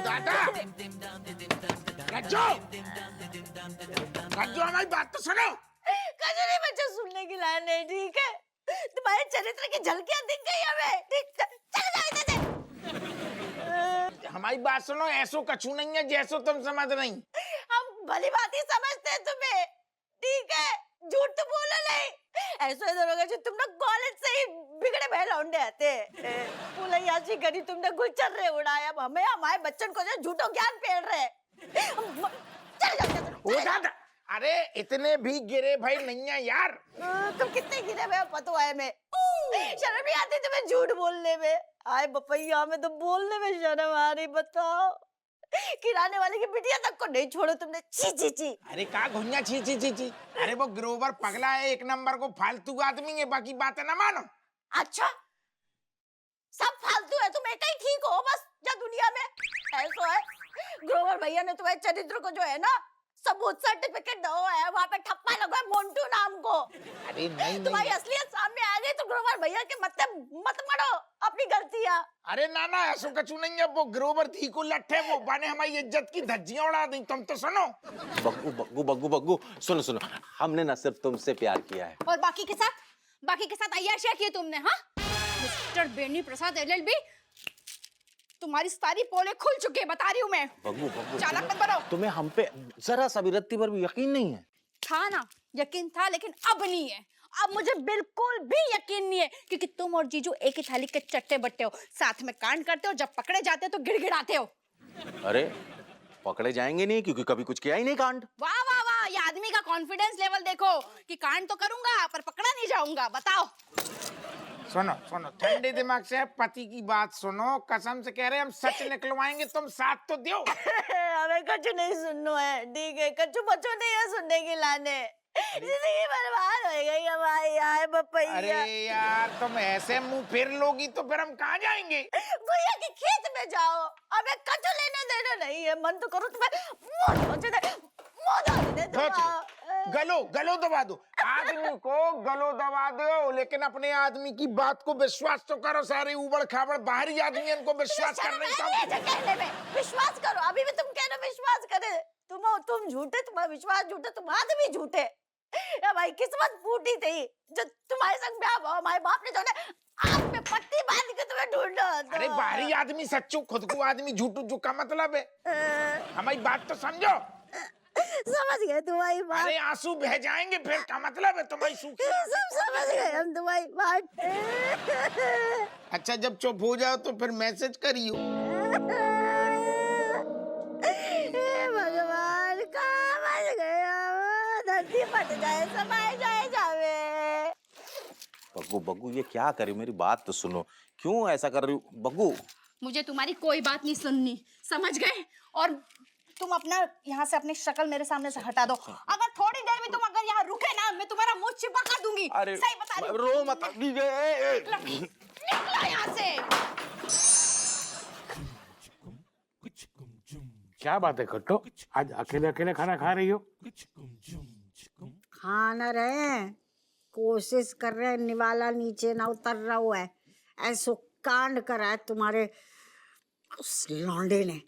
दादा रज्जो रज्जो हमारी बात तो सुनो। कजरी बच्चे सुनने की लायक नहीं, ठीक है? तुम्हारे चरित्र की झलकियां दिख गई हमें, ठीक? चले जाओ इधर से। हमारी बात सुनो, ऐसो कछु नहीं है जैसो तुम समझ नहीं। हम भली बात ही समझते हैं तुम्हें, ठीक है? झूठ तो बोलो नहीं। ऐसा इधर होगा जो तुम लोग कॉलेज से ही बिगड़े भय लौंडे आते। फुलैयाची करी तुमने गुलचर रे उड़ाया, अब हमें हमारे बच्चन को जो झूठो ज्ञान पेड़ रहे। चले जाओ। ओ दादा, अरे इतने भी गिरे भाई नहीं है यार। तुम कितने गिरे हुए हो पता है मैं। शर्म नहीं आती तुम्हें झूठ बोलने में? आए बपैया में तो बोलने में शर्म आ रही, बताओ। किराने वाले की बिटिया तक को नहीं छोड़ो तुमने, छी छी छी। अरे का घुन्या छी छी छी छी। अरे वो ग्रोवर पगला है, एक नंबर को फालतू आदमी है, बाकी बातें ना मानो। अच्छा, सब फालतू है, तुम एक ही ठीक हो बस या दुनिया में। ऐसा है ग्रोवर भैया ने तुम्हारे चरित्र को जो है ना सबूत सर्टिफिकेट दो है, वहाँ पे ठप्पा लगा है मोन्टू नाम को। अरे नहीं तुम्हारी नहीं। असलियत सामने आ गई तो ग्रोवर भैया के मत मरो अपनी गलतियाँ। अरे नाना ऐसो कछु नहीं है, वो ग्रोवर थी को लट्ठे, वो बाने हमारी इज्जत की धज्जियां उड़ा दी। तुम तो सुनो। बग्गू बग्गू बग्गू बग्गू सुनो सुनो, हमने ना सिर्फ तुमसे प्यार किया है। और बाकी के साथ अय्याशियां की तुमने, हाँ? मिस्टर बेनी प्रसाद एलएलबी, तुम्हारी सारी पोले खुल चुकी है, बता रही हूँ मैं। बग्गू बग्गू चालाक मत बनो। तुम्हें हम पे जरा सा भी रत्ती भर भी यकीन नहीं है? था ना, यकीन था, लेकिन अब नहीं है। अब मुझे बिल्कुल भी यकीन नहीं है, क्योंकि तुम और जीजू एक ही थाली के चट्टे बट्टे हो, साथ में कांड करते हो, जब पकड़े जाते हो तो गिड़गिड़ाते हो। अरे पकड़े जाएंगे नहीं, क्योंकि कभी कुछ किया ही नहीं कांड। वाह वाह वाह, ये आदमी का कॉन्फिडेंस लेवल देखो कि कांड तो करूंगा पर पकड़ा नहीं जाऊंगा। बताओ। सुनो सुनो, ठंडे दिमाग से पति की बात सुनो, कसम से कह रहे हैं हम सच निकलवाएंगे, तुम साथ तो दो। हमें कछु नहीं सुनना है, ठीक है? कछु बच्चों नहीं है सुनने की लाने। जिंदगी बर्बाद हो गई हमारी यार बपैया। अरे यार तुम ऐसे मुंह फेर लोगी तो फिर हम कहाँ जाएंगे? भैया के खेत में जाओ, हमें कछु लेने देना नहीं है। मन तो करो तुम्हें गलो गलो दबा दो, आदमी को गलो दबा दो, लेकिन अपने आदमी की बात को विश्वास तो करो। सारे उबड़ खाबड़ बाहरी आदमी इनको विश्वास कर नहीं कहने में विश्वास करो। अभी भी तुम कहना विश्वास करे, तुम झूठे, तुम्हारा विश्वास झूठे, तुम आदमी झूठे। भाई किस्मत फूटी थी जो तुम्हारे संग ब्याह हुआ। हमारे बाप ने जो है आंख में पट्टी बांध के तुम्हें ढूंढा। अरे बाहरी आदमी सच्चू, खुद को आदमी झूठू, जो का मतलब है? हमारी बात तो समझो। समझ गए तुम्हारी बात। अरे आंसू बह जाएंगे फिर, का मतलब है तुम्हारी सूखी? सब समझ गए हम तुम्हारी बात। अच्छा जब चुप हो जाओ तो फिर मैसेज करियो। भगवान समझ गया, धरती फट जाए, समाए जाए जावे। बग्गू बग्गू ये क्या करे, मेरी बात तो सुनो, क्यों ऐसा कर रही हो बग्गू? मुझे तुम्हारी कोई बात नहीं सुननी, समझ गए? और तुम अपना यहाँ से अपनी शक्ल मेरे सामने से हटा दो। अगर थोड़ी देर में तुम अगर यहाँ रुके ना, मैं तुम्हारा मुंह चिपका दूंगी। अरे सही बता रही हूँ। रो मत। निकलो यहाँ से। क्या बात है खट्टो, आज अकेले अकेले खाना खा रही हो? खाना रहे, कोशिश कर रहे, निवाला नीचे ना उतर रहा हुआ है। ऐसो कांड करा है तुम्हारे उस लौंडे ने,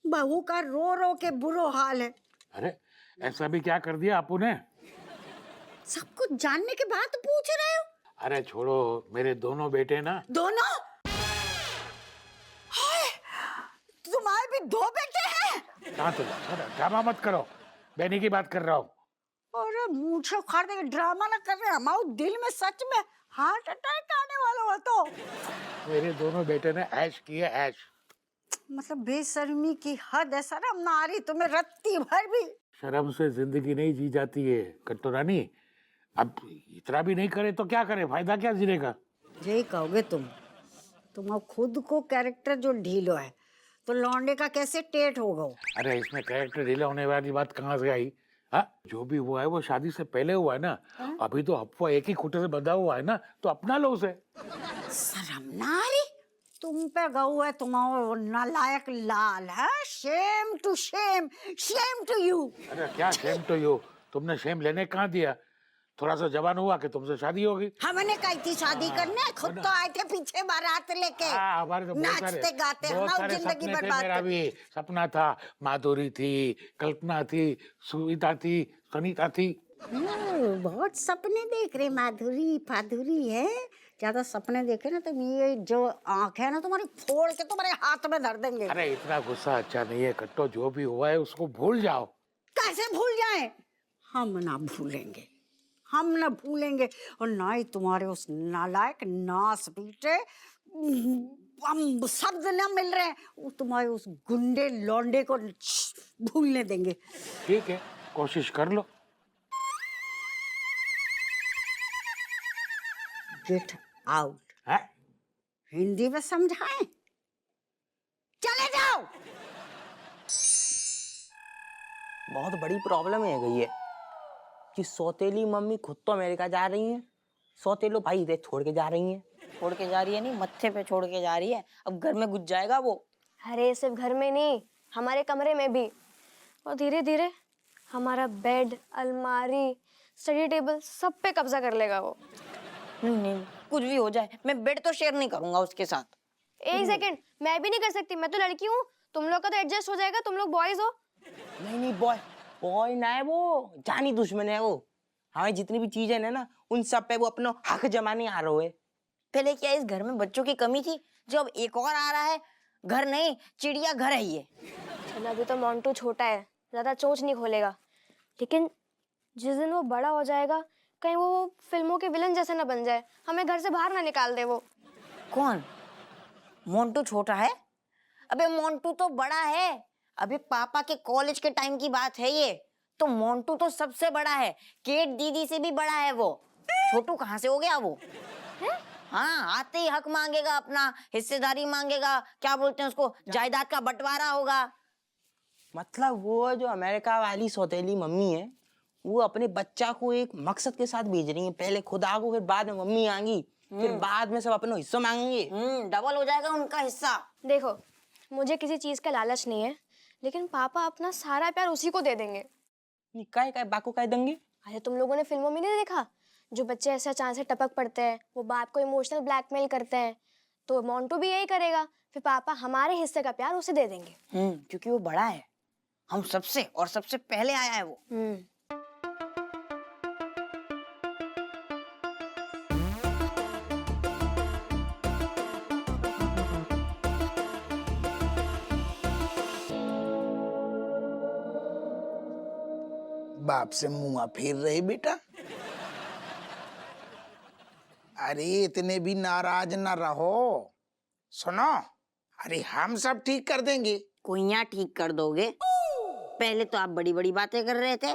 बहू का रो रो के बुरो हाल है। अरे ऐसा भी क्या कर दिया आपू ने? सब कुछ जानने के बाद पूछ रहे हो? अरे छोड़ो, मेरे दोनों बेटे ना। दोनों? हाय, तुम्हारे भी दो बेटे हैं? कहाँ तो ड्रामा मत करो, बेनी की बात कर रहा हूँ। अरे मूछो खाड़ के ड्रामा ना कर रहे, हमारे दिल में सच में हार्ट अटैक आने वाला हो तो। मेरे दोनों बेटे ने ऐश किया, ऐश। मतलब बेशर्मी की हद है। शर्म ना आ रही तुम्हें रत्ती भर भी? शर्म से जिंदगी नहीं जी जाती है कट्टो रानी। अब इतना भी नहीं करे तो क्या करे, फायदा क्या जीने का? यही कहोगे तुम खुद को कैरेक्टर जो ढीलो है तो लौंडे का कैसे टेट होगा? अरे इसमें कैरेक्टर ढीला होने वाली बात कहाँ से आई? हाँ, जो भी हुआ है वो शादी से पहले हुआ है ना। अभी तो अफवाह एक ही खूंटे से बंधा हुआ है ना, तो अपना लो उसे। शर्म ना आ रही? तुम पे गऊ है तुम्हारा नालायक लाल है। Shame to shame, shame to you. अरे क्या शेम टू यू? तुमने शेम लेने कहाँ दिया? थोड़ा सा जवान हुआ कि तुमसे शादी होगी। हमने कही थी शादी करने, खुद तो आए थे पीछे बारात लेके, हाँ, हमारे तो बहुत सारे नाचते गाते बहुत हम सारे जिंदगी सपने थे। बर्बाद मेरा कर। भी सपना था, माधुरी थी, कल्पना थी, सुनीता थी, सनीता थी। बहुत सपने देख रहे, माधुरी फाधुरी है, ज्यादा सपने देखे ना तो ये जो आंख है ना तुम्हारी फोड़ के तुम्हारे हाथ में धर देंगे। अरे इतना गुस्सा अच्छा नहीं है कट्टो, जो भी हुआ है उसको भूल जाओ। कैसे भूल जाए? हम ना भूलेंगे, हम ना भूलेंगे, और ना ही तुम्हारे उस नालायक नास बीटे हम शब्द ना मिल रहे हैं वो तुम्हारे उस गुंडे लौंडे को भूलने देंगे। ठीक है, कोशिश कर लो। गेट आउट, है? हिंदी में समझाएं? चले जाओ। बहुत बड़ी प्रॉब्लम है गई है कि सौतेली मम्मी खुद तो अमेरिका जा रही हैं, सौतेलो भाई इधर छोड़ के जा रही हैं। छोड़ के जा रही है नहीं, मत्थे पे छोड़ के जा रही है। अब घर में घुस जाएगा वो। अरे सिर्फ घर में नहीं, हमारे कमरे में भी, और धीरे धीरे हमारा बेड, अलमारी, स्टडी टेबल सब पे कब्जा कर लेगा वो। नहीं नहीं, कुछ भी हो जाए मैं बेड तो शेयर नहीं करूंगा उसके साथ। एक सेकंड, मैं भी नहीं कर सकती, मैं तो लड़की हूँ, तुम लोग का तो एडजस्ट हो जाएगा, तुम लोग बॉयज हो। नहीं नहीं, बॉय बॉय ना है वो, जानी दुश्मन है वो। हमें जितनी भी चीजें है ना उन सब पे वो अपना हक जमाने आ रहा है। पहले क्या इस घर में बच्चों की कमी थी, जो अब एक और आ रहा है। घर नहीं, चिड़िया घर है ये। चलो अभी तो मोंटू छोटा है, ज्यादा चोंच नहीं खोलेगा, लेकिन जिस दिन वो बड़ा हो जाएगा कहीं वो फिल्मों के विलन जैसे ना बन जाए, हमें घर से बाहर ना निकाल दे वो। कौन? मोंटू छोटा है? अबे मोंटू तो बड़ा है। अबे पापा के कॉलेज के टाइम की बात है ये। तो मोंटू तो सबसे बड़ा है, केट दीदी से भी बड़ा है वो। छोटू कहाँ से हो गया वो? हाँ, आते ही हक मांगेगा, अपना हिस्सेदारी मांगेगा, क्या बोलते हैं उसको, जायदाद का बंटवारा होगा। मतलब वो जो अमेरिका वाली सौतेली मम्मी है वो अपने बच्चा को एक मकसद के साथ भेज रही है, पहले खुद आगो फिर बाद में मम्मी आएंगी, फिर बाद में सब अपना हिस्सा मांगेंगे। डबल हो जाएगा उनका हिस्सा। देखो, मुझे किसी चीज का लालच नहीं है, लेकिन पापा अपना सारा प्यार उसी को दे देंगे। काय बाको काय देंगे? अरे तुम लोगों ने फिल्मों में नहीं देखा, जो बच्चे ऐसे अचानक से टपक पड़ते हैं, वो बाप को इमोशनल ब्लैकमेल करते हैं, तो मोंटू भी यही करेगा, फिर पापा हमारे हिस्से का प्यार उसे दे देंगे। क्योंकि वो बड़ा है हम सबसे, और सबसे पहले आया है वो। बाप से मुंह फेर रहे बेटा। अरे इतने भी नाराज ना रहो, सुनो, अरे हम सब ठीक कर देंगे। कोई यहाँ ठीक कर दोगे? पहले तो आप बड़ी बड़ी बातें कर रहे थे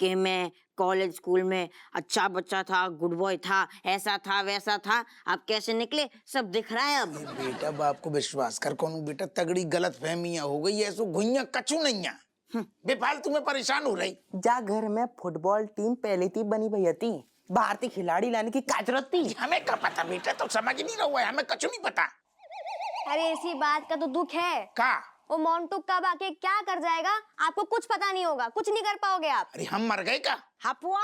कि मैं कॉलेज स्कूल में अच्छा बच्चा था, गुड बॉय था, ऐसा था वैसा था। आप कैसे निकले सब दिख रहा है अब। बेटा बाप को विश्वास कर, कौन बेटा तगड़ी गलत फहमियां हो गई, ऐसो घुइया कछु नहीं है, बेफालतू में परेशान हो रही। जा घर में फुटबॉल टीम पहले थी बनी भई थी, भारतीय खिलाड़ी लाने की क्या जरूरत थी? हमें क्या पता बेटा, तो समझ नहीं रहा है, हमें कछु नहीं पता। अरे इसी बात का तो दुख है, का? वो मोंटू कब आके क्या कर जाएगा आपको कुछ पता नहीं होगा, कुछ नहीं कर पाओगे आप। अरे हम मर गए का? हपुआ,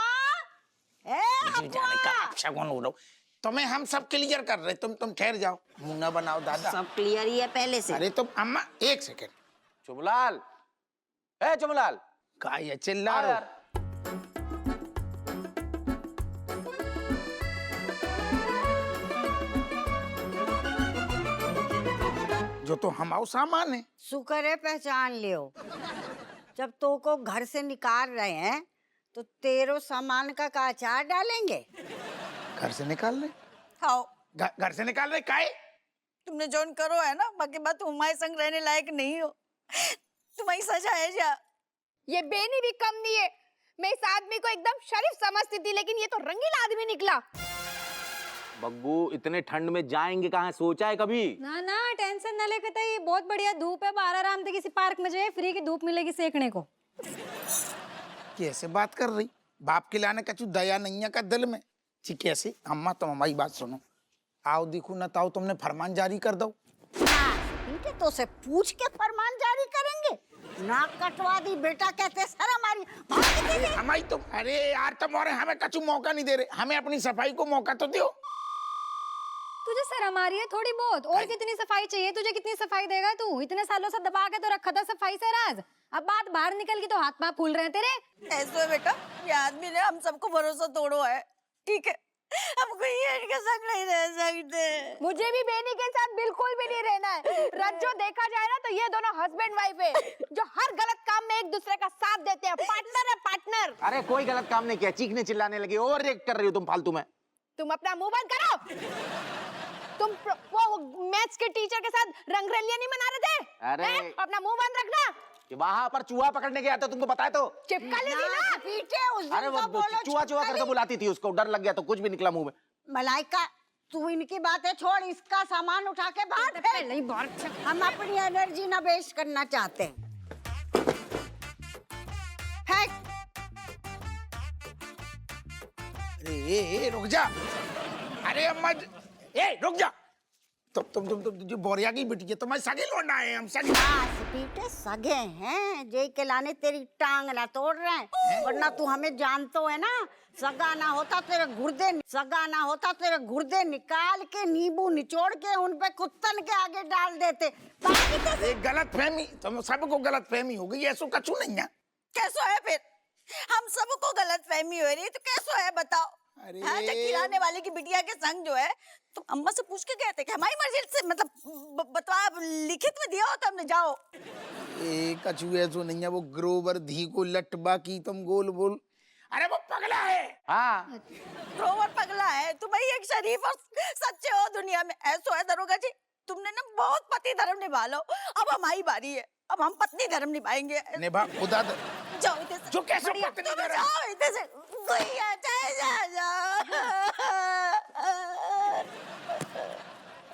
जाने का अच्छा कौन हो रहा हूँ, तुम्हें हम सब क्लियर कर रहे, तुम ठहर जाओ, मुंह ना बनाओ दादा। सब क्लियर ही है पहले से। अरे तुम अम्मा एक सेकंड। चुमलाल, ए चुमलाल, का ये चिल्ला रहे हो? जो तो हमारा सामान है। शुक्र है पहचान लियो। जब तो को घर से निकाल रहे हैं तो तेरो सामान का अचार डालेंगे। घर से निकाल रहे? खाओ। घर से निकाल रहे काहे? तुमने जोन करो है ना, बाकी बात तुम हमारे संग रहने लायक नहीं हो। तुम्हारी सजा है जा। ये बेनी भी कम नहीं है, मैं इस आदमी को एकदम शरीफ समझती थी, लेकिन ये तो रंगीला आदमी निकला। बग्गू इतने ठंड में जाएंगे कहाँ, सोचा है कभी? ना ना टेंशन ना लेके, ये बहुत बढ़िया धूप है, बाहर आराम से किसी पार्क में जाए, फ्री की धूप मिलेगी सेकने को। कैसे बात कर रही? बाप के लाने कछु दया नहीं है का दिल में? जी कैसे? अम्मा तुम हमारी बात सुनो, आओ देखो न ताओ तुमने फरमान जारी कर दो। इनके तो से पूछ के फरमान जारी करेंगे। नाक कटवा दी बेटा, कहते सर हमारी भाग दीदी। हमारी तो अरे यार तुम और हमें कछु मौका नहीं दे रहे, हमें अपनी सफाई को मौका तो दो। तुझे शर्म आ रही है थोड़ी बहुत? और कितनी सफाई चाहिए तुझे? कितनी सफाई देगा तू? इतने सालों से दबा के तो रखा था सफाई से राज, अब बात बाहर निकल गई तो हाथ पाँव फूल रहे हैं तेरे। ऐसे है बेटा, ये आदमी ने हम सबको भरोसा तोड़ो है, ठीक है? हमको ये इनके संग नहीं रह सकते। मुझे भी बेनी के साथ बिल्कुल भी नहीं रहना है। रज्जो देखा जाए ना तो ये दोनों हस्बैंड वाइफ है जो हर गलत काम में एक दूसरे का साथ देते हैं। पार्टनर है पार्टनर। अरे कोई गलत काम नहीं किया, चीखने चिल्लाने लगी, ओवर रिएक्ट कर रही हो तुम फालतू में। तुम अपना मुंह बंद करो। तुम वो मैथ्स के टीचर के साथ रंगरलियां नहीं मना रहे थे? अरे अपना मुंह बंद रखना। कि वहां पर चूहा पकड़ने गया था, तुमको बताया तो। चिपका ली थी ना पीटे उस दिन अरे तो वो बोलो चूहा चूहा करके बुलाती थी उसको, डर लग गया तो कुछ भी निकला मुंह में। मलाइका, तू इनकी बातें छोड़, इसका सामान उठा के बाहर फेंक। पहले ही बहुत हम अपनी एनर्जी ना वेस्ट करना चाहते हैं। फेंक। अरे रुक जा, अरे अम्मा रुक जा। तुम जो बोरिया की बिटिया है, तुम्हारे सगे लौंडा है हम सगे। पीटे सगे हैं, जे के लाने तेरी टांग ना तोड़ रहे हैं, वरना तू हमें जानतो है ना। सगा ना होता तेरे गुर्दे निकाल के नींबू निचोड़ के उन पे कुत्तन के आगे डाल देते। एक गलत फहमी, तुम सबको गलत फहमी हो गई, ऐसा कछु नहीं है। कैसो है फिर? हम सबको गलत फहमी हो रही है तो कैसो है बताओ? अरे हाँ, किराने वाले की बिटिया के संग जो है, तो अम्मा से पूछ के गए थे कि हमारी मर्जी से, मतलब बतवा लिखित में दिया हो तो हमने जाओ। कछु ऐसा नहीं है, वो ग्रोवर धी को लटबा की तुम गोल बोल। अरे वो पगला है। हाँ ग्रोवर पगला है, तुम भाई एक शरीफ और सच्चे हो दुनिया में। ऐसो है दरोगा जी, तुमने ना बहुत पति धर्म निभा लो, अब हमारी बारी है, अब हम पत्नी धर्म निभाएंगे। निभा खुदा जाओ इधर से। जो कैसे बढ़िया, पत्नी तुम धर्म? जाओ इधर से, कोई आता है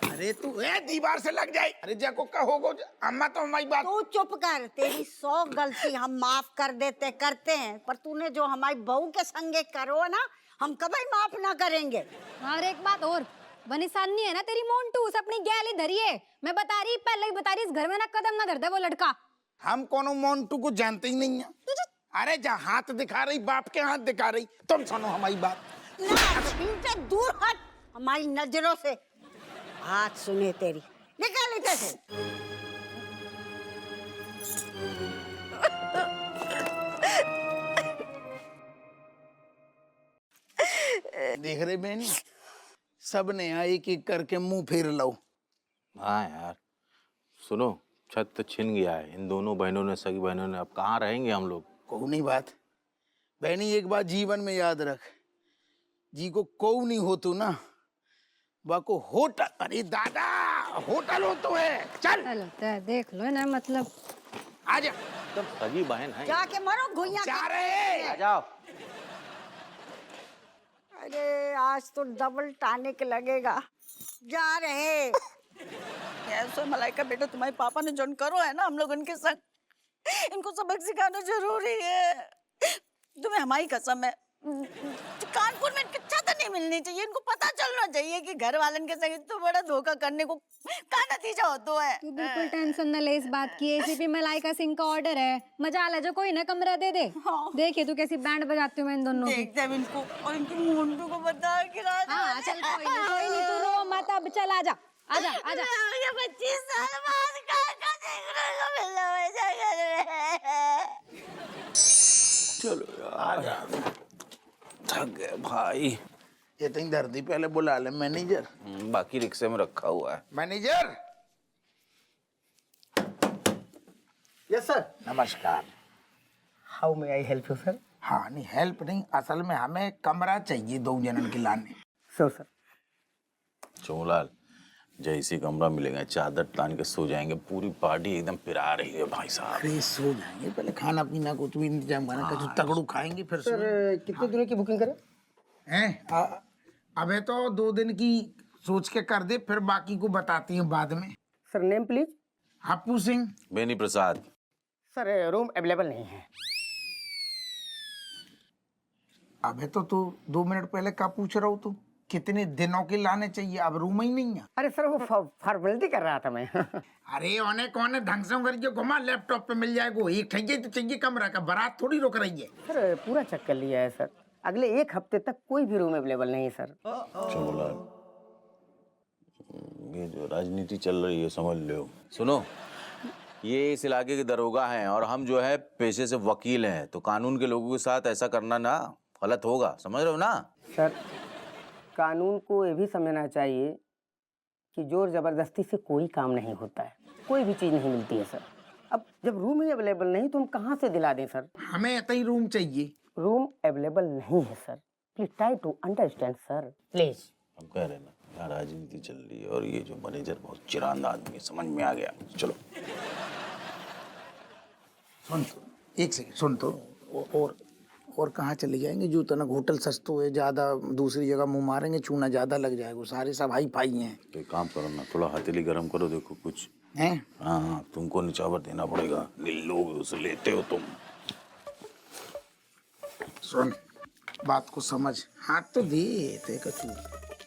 अरे तू दीवार से लग जाए। अरे जाको कहोगो अम्मा तो हमारी बात। तू चुप कर, तेरी 100 गलती हम माफ कर देते करते हैं, पर तूने जो हमारी बहू के संगे करो ना, हम कभी माफ ना करेंगे। और एक बात और, बनिसानी है ना तेरी मोंटू, उसे अपनी गैली धरिए। मैं बता रही, पहले ही बता रही, इस घर में ना कदम ना धरता वो लड़का। हम कोनो मोन्टू को जानते ही नहीं है। अरे जहाँ हाथ दिखा रही, बाप के हाथ दिखा रही। तुम सुनो हमारी बात। ना पीछे दूर हट हमारी नजरों से। हाथ सुने तेरी, निकाल इधर से। देख रहे बहनी, सब ने यहाँ एक एक करके मुंह फेर लो। हाँ यार सुनो, छत तो छिन गया है इन दोनों बहनों ने, सगी बहनों ने, अब कहाँ रहेंगे हम लोग? कोई नहीं बात बहनी, एक बात जीवन में याद रख, जी को कोई नहीं हो तू ना, बाको होटल। अरे दादा होटल हो तो है, चल चलो देख लो ना, मतलब आजा। तुम सगी बहन है, जाके मरो घुइया जा रहे। आ जाओ। अरे आज तो डबल टानिक लगेगा। जा रहे। ऐसो मलाइका बेटा, तुम्हारे पापा ने जोन करो है ना हम लोग उनके संग, इनको सबक सिखाना जरूरी है। तुम्हें हमारी कसम है, कानपुर में इनकी छत नहीं मिलनी चाहिए। इनको पता चलना चाहिए कि घर वालन के संग इतना बड़ा धोखा करने को क्या नतीजा होता है। तू बिल्कुल टेंशन न ले इस बात की। एसीपी मलाइका सिंह का ऑर्डर है, मजा आ जो कोई ना कमरा दे दे। हाँ। देखिए तू कैसी बैंड बजाती हूँ मैं इन दोनों की। देखते हैं इनको, और इनकी मुंडू को बता के हाँ चल कोई नहीं, तू रो मत, अब चल आजा आजा आजा। 25 साल बाद का देखने को मिला है। चलो यार, थक गए भाई। ये तो धरती पहले बुला ले मैनेजर। बाकी रिक्शे में रखा हुआ है। मैनेजर। Yes sir. नमस्कार। How may I help you sir? हाँ नहीं, हेल्प नहीं, असल में हमें कमरा चाहिए 2 जनन के लाने। सर चोलाल, जैसी कमरा मिलेगा चादर तान के सो जाएंगे, पूरी पार्टी एकदम पिरा रही है भाई साहब। अरे सो जाएंगे, पहले खाना पीना कुछ भी इंतजाम करना, कुछ तगड़ू खाएंगे फिर सर कितने दिनों की बुकिंग करें? हैं? अबे तो 2 दिन की सोच के कर दे, फिर बाकी को बताती हूँ बाद में। Sir name please? Happu Singh. Beni Prasad. Sir room available नहीं है। अबे तो तू 2 मिनट पहले क्या पूछ रहा हो तू? कितने दिनों के लाने चाहिए? अब रूम ही नहीं है। अरे सर वो फॉर्मेलिटी कर रहा था मैं। अरे ओने कौन ढंग से करके घुमा, लैपटॉप पे मिल जाएगा। एक चाहिए तो चाहिए कमरा का, बारात थोड़ी रोक रही है। सर पूरा चेक कर लिया है सर, अगले 1 हफ्ते तक कोई भी रूम अवेलेबल नहीं है सर। चमोलाल, ये जो राजनीति चल रही है समझ लो। सुनो, ये इस इलाके के दरोगा हैं और हम जो है पेशे से वकील हैं, तो कानून के लोगों के साथ ऐसा करना ना गलत होगा, समझ रहे हो ना? सर कानून को ये भी समझना चाहिए कि जोर जबरदस्ती से कोई काम नहीं होता है, कोई भी चीज नहीं मिलती है सर। अब जब रूम ही अवेलेबल नहीं तो हम कहाँ से दिला दें सर? हमें इतना ही रूम चाहिए। रूम अवेलेबल नहीं है sir, please try to understand sir, please. हम कह रहे हैं ना, यहाँ राजनीति चल रही है और ये जो मैनेजर बहुत चिरांद आदमी है, समझ में आ गया। चलो सुन तो, एक सेकंड सुन तो। और कहाँ चले जाएंगे? जो तनक होटल सस्तो है, ज्यादा दूसरी जगह मुंह मारेंगे, चूना ज्यादा लग जाएगा। सारे सब हाई फाई हैं। तो एक काम करो ना, थोड़ा हथेली गर्म करो, देखो कुछ हैं? हाँ, तुमको निचावर देना पड़ेगा, लोग उसे लेते हो तुम। सुन, बात को समझ, हाथ तो दे ते कछु,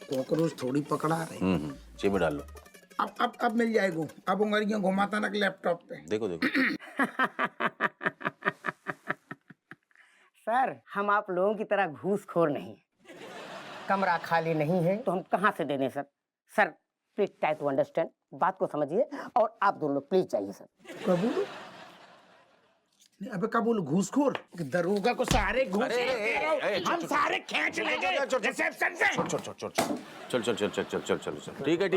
कॉकरोच थोड़ी पकड़ा रहे। जेब में डाल लो। अब मिल जाएगा। अब उंगलियां घुमाता ना लैपटॉप पे। देखो देखो। सर हम आप लोगों की तरह घूसखोर नहीं, कमरा खाली नहीं है तो हम कहाँ से दे दें sir? Sir please try to understand, बात को समझिए और आप दोनों लोग प्लीज जाइए सर। कबूल? अबे कबूल घूसखोर? दरोगा को सारे घूस हम सारे खींच लेंगे रिसेप्शन से। चल। ठीक है।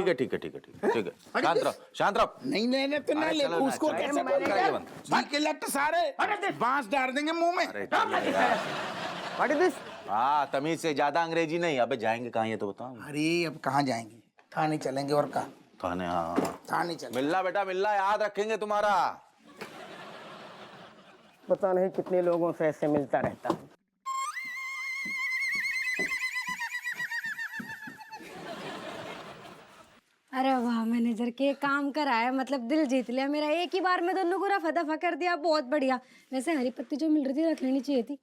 शांत रहो। नहीं तो ना ले। घूसखोर कैसे बोलेगा? बाकी लट सारे बांस डाल देंगे मुंह में। What is this? हाँ, तमीज से ज्यादा अंग्रेजी नहीं। अबे जाएंगे कहाँ ये तो बताओ। अरे अब कहाँ जाएंगे? थाने चलेंगे। और कहाँ? थाने? हाँ थाने चलेंगे। मिलना बेटा मिलना, याद रखेंगे तुम्हारा। पता नहीं कितने लोगों से ऐसे मिलता रहता हूँ। अरे वाह मैनेजर, के काम कराया, मतलब दिल जीत लिया मेरा। एक ही बार में दोनों को रफा दफा कर दिया, बहुत बढ़िया। वैसे हरी पत्ती जो मिल रही थी रख लेनी चाहिए थी।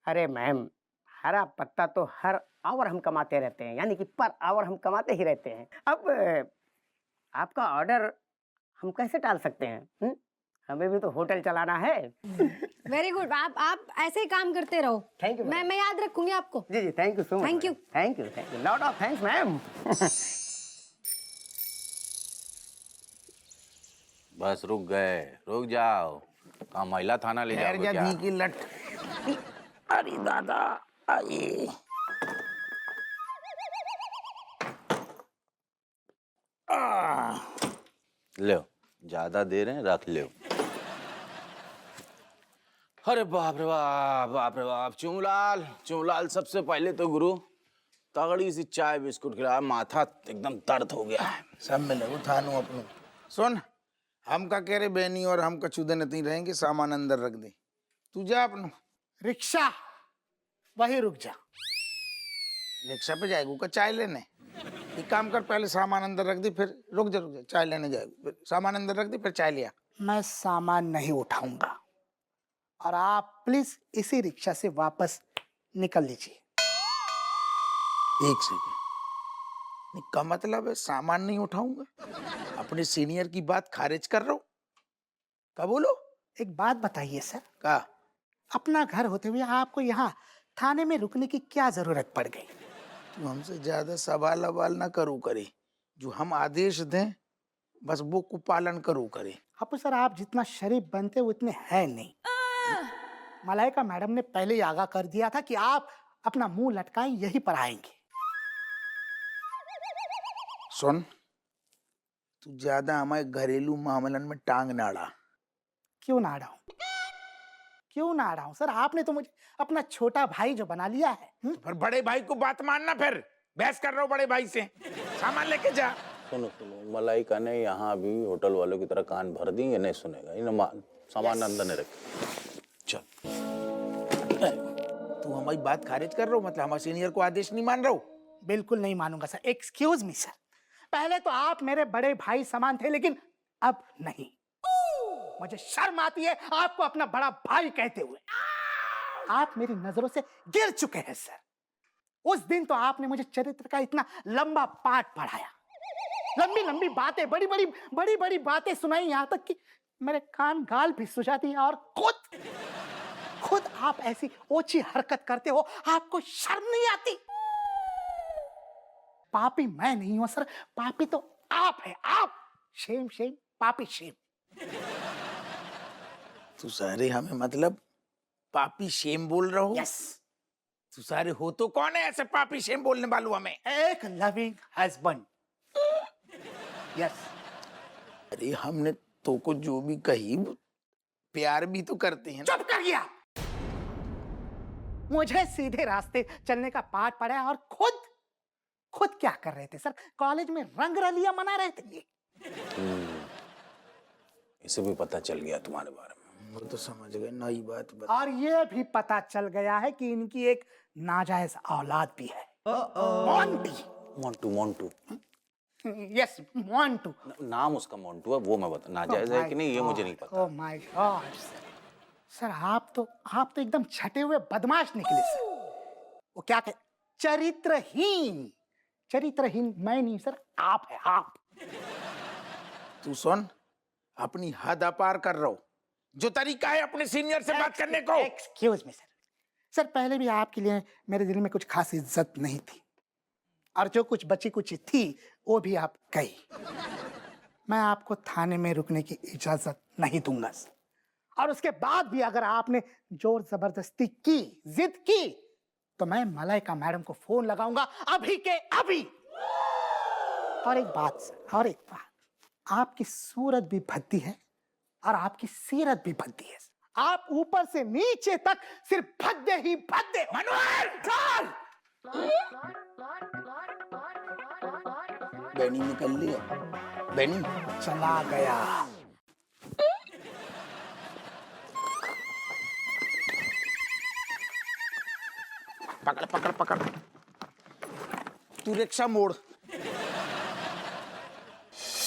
अरे मैम, हरा पत्ता तो हर आवर हम कमाते रहते हैं, यानी कि पर आवर हम कमाते ही रहते हैं। अब आपका ऑर्डर हम कैसे टाल सकते हैं? हमें भी तो होटल चलाना है। वेरी गुड, आप ऐसे ही काम करते रहो। Thank you. मैं याद रखूंगी आपको। जी thank you so much. Thank you. Lot of thanks ma'am. बस रुक गए, रुक जाओ। कहाँ महिला थाना ले जाओगे क्या? की लट। अरे दादा आए। ले ज्यादा दे रहे हैं, रख ले। अरे बाप रे बाप। चुमलाल सबसे पहले तो गुरु तगड़ी सी चाय बिस्कुट खिलाया, माथा एकदम दर्द हो गया है। सब मिले वो थानू अपनों। सुन, हम का कह रहे बेनी और हम का चुदे नहीं रहेंगे, सामान अंदर रख दे। तू जा अपनों। रिक्शा वही रुक जा। रिक्शा पे जाएगा का चाय लेने? एक काम कर, पहले सामान अंदर रख दी, फिर रुक जा चाय लेने जाएगा। फिर सामान अंदर रख दी, फिर चाय लिया। मैं सामान नहीं उठाऊंगा और आप प्लीज इसी रिक्शा से वापस निकल लीजिए। एक सेकंड, का मतलब है सामान नहीं उठाऊंगा? अपने सीनियर की बात खारिज कर रहा हूं? क्या बोलो? एक बात बताइए सर, का अपना घर होते हुए आपको यहाँ थाने में रुकने की क्या जरूरत पड़ गई? तू हमसे ज्यादा सवाल अवाल ना करू करे। जो हम आदेश दें बस वो को पालन करू करे। अब सर आप जितना शरीफ बनते हो उतने हैं नहीं। मलाइका मैडम ने पहले ही आगाह कर दिया था कि आप अपना मुंह लटकाएं, यही पर आएंगे। सुन, तू ज्यादा हमारे घरेलू मामलन में टांग ना अड़ा। क्यों ना अड़ाऊं? क्यों ना अड़ाऊं सर? आपने तो मुझे अपना छोटा भाई जो बना लिया है। फिर बड़े भाई को बात मानना, फिर बहस कर रहा हूँ बड़े भाई से। सामान लेके जा। सुनो, मलाइका ने यहाँ भी होटल वालों की तरह कान भर दी, ये नहीं सुनेगा। इन सामान अंदर नहीं रखे। चल। तू हमारी बात खारिज कर रहा हो, मतलब हमारे सीनियर को आदेश नहीं मान रहा हो? बिल्कुल नहीं मानूंगा सर। एक्सक्यूज मी सर, पहले तो आप मेरे बड़े भाई समान थे, लेकिन अब नहीं। मुझे शर्म आती है आपको अपना बड़ा भाई कहते हुए। आप मेरी नजरों से गिर चुके हैं सर। उस दिन तो आपने मुझे चरित्र का इतना लंबा पाठ पढ़ाया, लंबी लंबी बातें, बड़ी बड़ी बातें सुनाई, यहां तक कि मेरे कान गाल भी सुझा दिए। और खुद आप ऐसी ओछी हरकत करते हो, आपको शर्म नहीं आती? पापी मैं नहीं हूं सर, पापी तो आप है, आप। शेम शेम पापी शेम। तू सारे हमें मतलब पापी शेम बोल रहा हो? यस। तू सारे हो तो कौन है ऐसे पापी शेम बोलने वालों हमें? एक लविंग हस्बैंड। यस। अरे हमने तो को जो भी कही प्यार भी तो करते हैं ना। चुप कर गया। मुझे सीधे रास्ते चलने का पाठ पढ़ा और खुद क्या कर रहे थे सर? कॉलेज में रंग रलियां मना रहे थे ये। इसे भी पता चल गया तुम्हारे बारे में। वो तो समझ गए, नई बात बता। और ये भी पता चल गया है कि इनकी एक नाजायज औलाद भी है। मोंटू। यस, मोंटू। नाम उसका मोंटू है, वो मैं बता, नाजायज है कि नहीं ये मुझे नहीं पता। ओह माय गॉड सर, आप तो एकदम छटे हुए बदमाश निकले सर। वो क्या कहे, चरित्रहीन मैं नहीं सर, आप है, आप। तू सुन, अपनी हद अपार कर रहा हो। जो तरीका है अपने सीनियर से बात करने को। एक्सक्यूज मी सर, पहले भी आपके लिए मेरे दिल में कुछ खास इज्जत नहीं थी, और जो कुछ बची कुछ थी वो भी आप गई। मैं आपको थाने में रुकने की इजाजत नहीं दूंगा सर। और उसके बाद भी अगर आपने जोर जबरदस्ती की, जिद की, तो मैं मलाइका मैडम को फोन लगाऊंगा अभी के अभी। और एक बात सर, और एक बात, आपकी सूरत भी भद्दी है और आपकी सीरत भी भद्दी है। आप ऊपर से नीचे तक सिर्फ भद्दे ही भद्दे। मनोहर सर! बैनी निकल लिया, बैनी चला गया। पकड़। तू रिक्शा मोड़।